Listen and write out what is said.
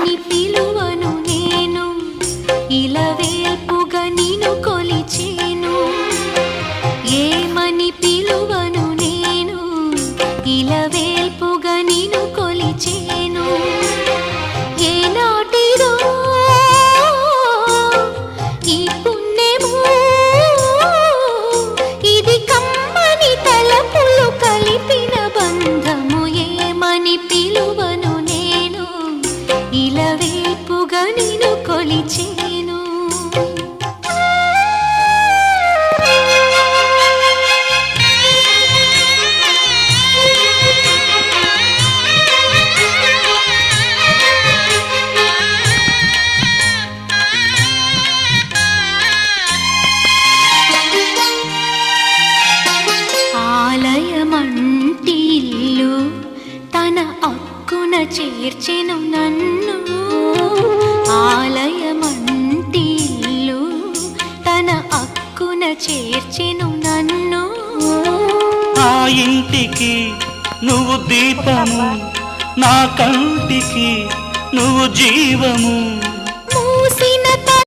ఏమని పిలువను నేను ఇలవేల్పుగా నిన్ను కొలిచేను ఏమని పిలువను నేను ఇలవేల్పుగా నిన్ను కొలిచేను ఏనాటిదో ఈ పుణ్యము ఇది కమ్మని తలపులు కలిపిన బంధము ఏమని పిలువను నేను ఇలవేల్పుగా నిన్ను కొలిచేను ఆలయమంటి ఇల్లు తన అక్కున చేర్చెను నన్ను ఆలయమంటి ఇల్లు తన అక్కున చేర్చెను నన్ను ఆ ఇంటికి నువ్వు దీపము నా కంటికి నువ్వు జీవము మూసిన